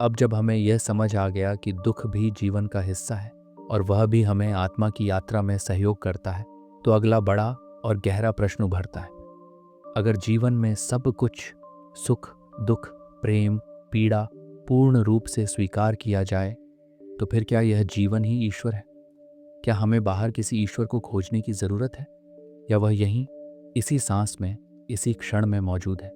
अब जब हमें यह समझ आ गया कि दुख भी जीवन का हिस्सा है और वह भी हमें आत्मा की यात्रा में सहयोग करता है, तो अगला बड़ा और गहरा प्रश्न उभरता है। अगर जीवन में सब कुछ, सुख, दुख, प्रेम, पीड़ा, पूर्ण रूप से स्वीकार किया जाए, तो फिर क्या यह जीवन ही ईश्वर है? क्या हमें बाहर किसी ईश्वर को खोजने की जरूरत है, या वह यहीं, इसी सांस में, इसी क्षण में मौजूद है?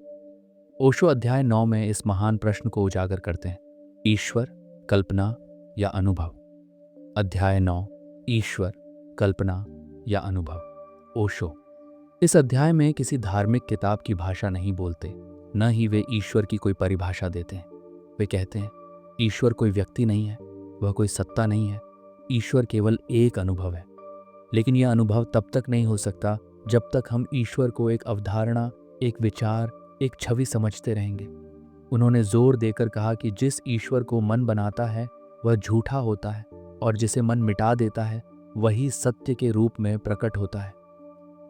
ओशो अध्याय 9 में इस महान प्रश्न को उजागर करते हैं, ईश्वर, कल्पना या अनुभव। अध्याय 9, ईश्वर, कल्पना या अनुभव। ओशो इस अध्याय में किसी धार्मिक किताब की भाषा नहीं बोलते, न ही वे ईश्वर की कोई परिभाषा देते हैं। वे कहते हैं, ईश्वर कोई व्यक्ति नहीं है, वह कोई सत्ता नहीं है, ईश्वर केवल एक अनुभव है। लेकिन यह अनुभव तब तक नहीं हो सकता जब तक हम ईश्वर को एक अवधारणा, एक विचार, एक छवि समझते रहेंगे। उन्होंने जोर देकर कहा कि जिस ईश्वर को मन बनाता है वह झूठा होता है, और जिसे मन मिटा देता है वही सत्य के रूप में प्रकट होता है।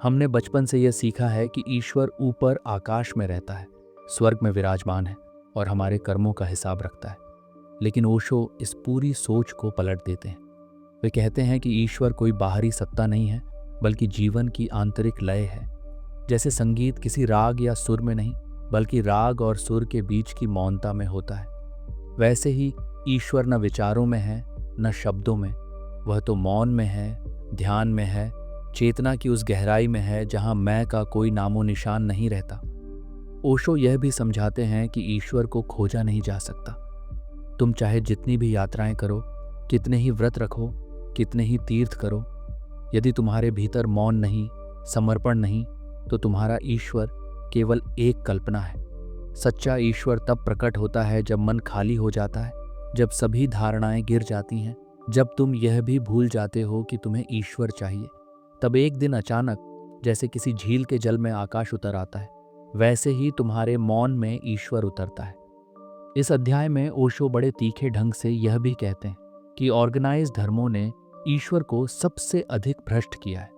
हमने बचपन से यह सीखा है कि ईश्वर ऊपर आकाश में रहता है, स्वर्ग में विराजमान है और हमारे कर्मों का हिसाब रखता है। लेकिन ओशो इस पूरी सोच को पलट देते हैं। वे कहते हैं कि ईश्वर कोई बाहरी सत्ता नहीं है, बल्कि जीवन की आंतरिक लय है। जैसे संगीत किसी राग या सुर में नहीं, बल्कि राग और सुर के बीच की मौनता में होता है, वैसे ही ईश्वर न विचारों में है, न शब्दों में। वह तो मौन में है, ध्यान में है, चेतना की उस गहराई में है जहां मैं का कोई नामो निशान नहीं रहता। ओशो यह भी समझाते हैं कि ईश्वर को खोजा नहीं जा सकता। तुम चाहे जितनी भी यात्राएं करो, कितने ही व्रत रखो, कितने ही तीर्थ करो, यदि तुम्हारे भीतर मौन नहीं, समर्पण नहीं, तो तुम्हारा ईश्वर केवल एक कल्पना है। सच्चा ईश्वर तब प्रकट होता है जब मन खाली हो जाता है, जब सभी धारणाएं गिर जाती हैं, जब तुम यह भी भूल जाते हो कि तुम्हें ईश्वर चाहिए। तब एक दिन अचानक, जैसे किसी झील के जल में आकाश उतर आता है, वैसे ही तुम्हारे मौन में ईश्वर उतरता है। इस अध्याय में ओशो बड़े तीखे ढंग से यह भी कहते हैं कि ऑर्गेनाइज धर्मों ने ईश्वर को सबसे अधिक भ्रष्ट किया है।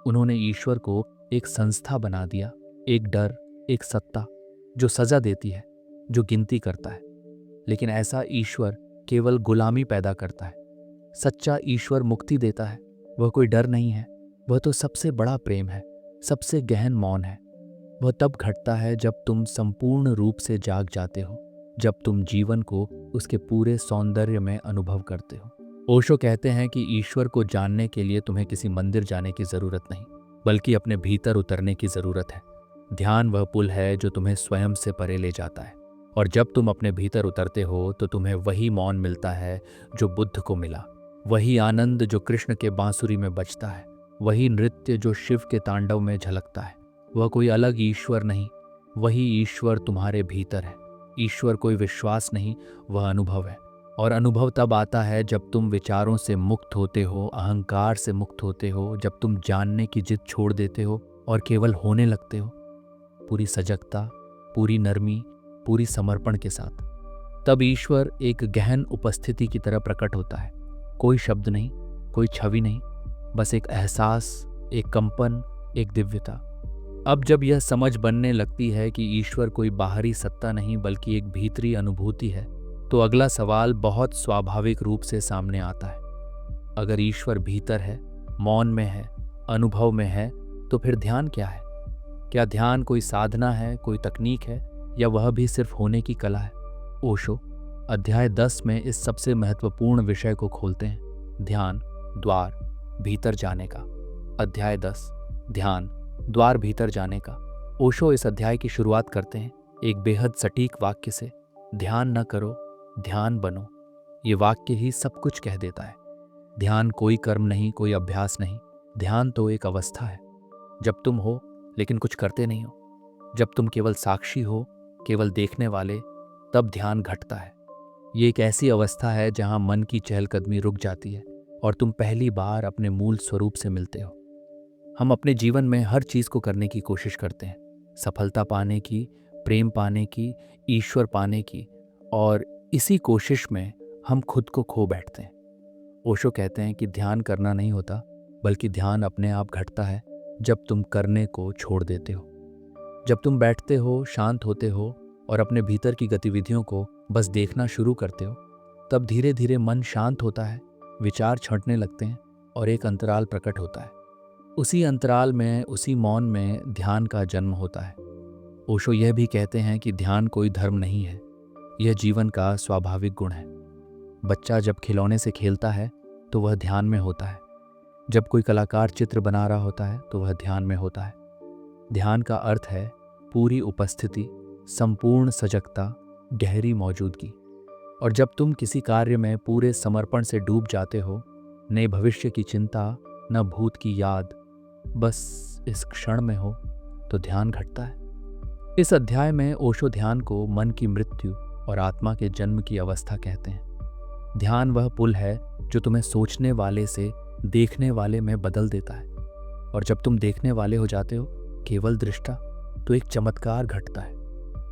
उन्होंने ईश्वर को एक संस्था बना दिया, एक डर, एक सत्ता जो सजा देती है, जो गिनती करता है। लेकिन ऐसा ईश्वर केवल गुलामी पैदा करता है। सच्चा ईश्वर मुक्ति देता है। वह कोई डर नहीं है, वह तो सबसे बड़ा प्रेम है, सबसे गहन मौन है। वह तब घटता है जब तुम संपूर्ण रूप से जाग जाते हो, जब तुम जीवन को उसके पूरे सौंदर्य में अनुभव करते हो। ओशो कहते हैं कि ईश्वर को जानने के लिए तुम्हें किसी मंदिर जाने की जरूरत नहीं, बल्कि अपने भीतर उतरने की जरूरत है। ध्यान वह पुल है जो तुम्हें स्वयं से परे ले जाता है, और जब तुम अपने भीतर उतरते हो तो तुम्हें वही मौन मिलता है जो बुद्ध को मिला, वही आनंद जो कृष्ण के बांसुरी में बजता है, वही नृत्य जो शिव के तांडव में झलकता है। वह कोई अलग ईश्वर नहीं, वही ईश्वर तुम्हारे भीतर है। ईश्वर कोई विश्वास नहीं, वह अनुभव है। और अनुभव तब आता है जब तुम विचारों से मुक्त होते हो, अहंकार से मुक्त होते हो, जब तुम जानने की जिद छोड़ देते हो और केवल होने लगते हो, पूरी सजगता, पूरी नरमी, पूरी समर्पण के साथ। तब ईश्वर एक गहन उपस्थिति की तरह प्रकट होता है। कोई शब्द नहीं, कोई छवि नहीं, बस एक एहसास, एक कंपन, एक दिव्यता। अब जब यह समझ बनने लगती है कि ईश्वर कोई बाहरी सत्ता नहीं बल्कि एक भीतरी अनुभूति है, तो अगला सवाल बहुत स्वाभाविक रूप से सामने आता है। अगर ईश्वर भीतर है, मौन में है, अनुभव में है, तो फिर ध्यान क्या है? क्या ध्यान कोई साधना है, कोई तकनीक है, या वह भी सिर्फ होने की कला है? ओशो अध्याय 10 में इस सबसे महत्वपूर्ण विषय को खोलते हैं, ध्यान द्वार भीतर जाने का। अध्याय 10, ध्यान द्वार भीतर जाने का। ओशो इस अध्याय की शुरुआत करते हैं एक बेहद सटीक वाक्य से, ध्यान न करो, ध्यान बनो। ये वाक्य ही सब कुछ कह देता है। ध्यान कोई कर्म नहीं, कोई अभ्यास नहीं। ध्यान तो एक अवस्था है जब तुम हो लेकिन कुछ करते नहीं हो, जब तुम केवल साक्षी हो, केवल देखने वाले, तब ध्यान घटता है। ये एक ऐसी अवस्था है जहां मन की चहलकदमी रुक जाती है और तुम पहली बार अपने मूल स्वरूप से मिलते हो। हम अपने जीवन में हर चीज को करने की कोशिश करते हैं, सफलता पाने की, प्रेम पाने की, ईश्वर पाने की, और इसी कोशिश में हम खुद को खो बैठते हैं। ओशो कहते हैं कि ध्यान करना नहीं होता, बल्कि ध्यान अपने आप घटता है जब तुम करने को छोड़ देते हो। जब तुम बैठते हो, शांत होते हो और अपने भीतर की गतिविधियों को बस देखना शुरू करते हो, तब धीरे धीरे मन शांत होता है, विचार छंटने लगते हैं और एक अंतराल प्रकट होता है। उसी अंतराल में, उसी मौन में ध्यान का जन्म होता है। ओशो यह भी कहते हैं कि ध्यान कोई धर्म नहीं है, यह जीवन का स्वाभाविक गुण है। बच्चा जब खिलौने से खेलता है तो वह ध्यान में होता है। जब कोई कलाकार चित्र बना रहा होता है तो वह ध्यान में होता है। ध्यान का अर्थ है पूरी उपस्थिति, संपूर्ण सजगता, गहरी मौजूदगी। और जब तुम किसी कार्य में पूरे समर्पण से डूब जाते हो, न भविष्य की चिंता, न भूत की याद, बस इस क्षण में हो, तो ध्यान घटता है। इस अध्याय में ओशो ध्यान को मन की मृत्यु और आत्मा के जन्म की अवस्था कहते हैं। ध्यान वह पुल है जो तुम्हें सोचने वाले से देखने वाले में बदल देता है। और जब तुम देखने वाले हो जाते हो, केवल दृष्टा, तो एक चमत्कार घटता है।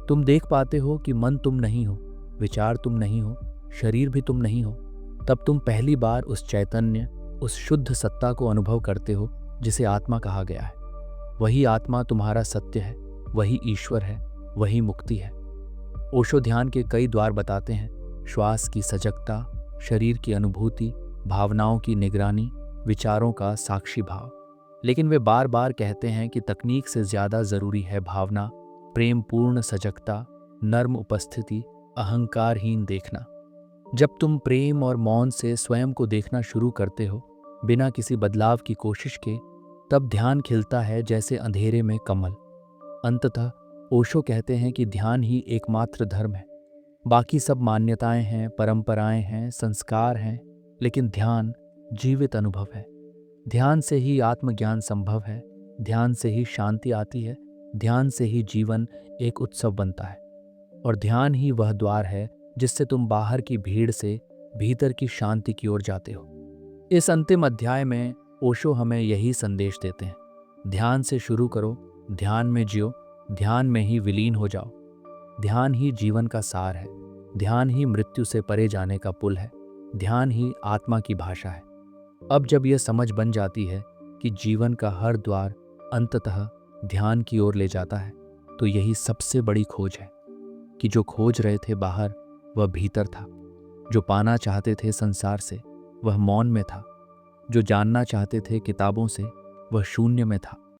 तुम देख पाते हो कि मन तुम नहीं हो, विचार तुम नहीं हो, शरीर भी तुम नहीं हो। तब तुम पहली बार उस चैतन्य, उस शुद्ध सत्ता को अनुभव करते हो जिसे आत्मा कहा गया है। वही आत्मा तुम्हारा सत्य है, वही ईश्वर है, वही मुक्ति है। ओशो ध्यान के कई द्वार बताते हैं, श्वास की सजगता, शरीर की अनुभूति, भावनाओं की निगरानी, विचारों का साक्षी भाव। लेकिन वे बार बार कहते हैं कि तकनीक से ज्यादा जरूरी है भावना, प्रेम पूर्ण सजगता, नर्म उपस्थिति, अहंकारहीन देखना। जब तुम प्रेम और मौन से स्वयं को देखना शुरू करते हो, बिना किसी बदलाव की कोशिश के, तब ध्यान खिलता है जैसे अंधेरे में कमल। अंततः ओशो कहते हैं कि ध्यान ही एकमात्र धर्म है। बाकी सब मान्यताएं हैं, परंपराएं हैं, संस्कार हैं, लेकिन ध्यान जीवित अनुभव है। ध्यान से ही आत्मज्ञान संभव है, ध्यान से ही शांति आती है, ध्यान से ही जीवन एक उत्सव बनता है। और ध्यान ही वह द्वार है जिससे तुम बाहर की भीड़ से भीतर की शांति की ओर जाते हो। इस अंतिम अध्याय में ओशो हमें यही संदेश देते हैं, ध्यान से शुरू करो, ध्यान में जियो, ध्यान में ही विलीन हो जाओ। ध्यान ही जीवन का सार है, ध्यान ही मृत्यु से परे जाने का पुल है, ध्यान ही आत्मा की भाषा है। अब जब यह समझ बन जाती है कि जीवन का हर द्वार अंततः ध्यान की ओर ले जाता है, तो यही सबसे बड़ी खोज है कि जो खोज रहे थे बाहर, वह भीतर था। जो पाना चाहते थे संसार से, वह मौन में था। जो जानना चाहते थे किताबों से, वह शून्य में था।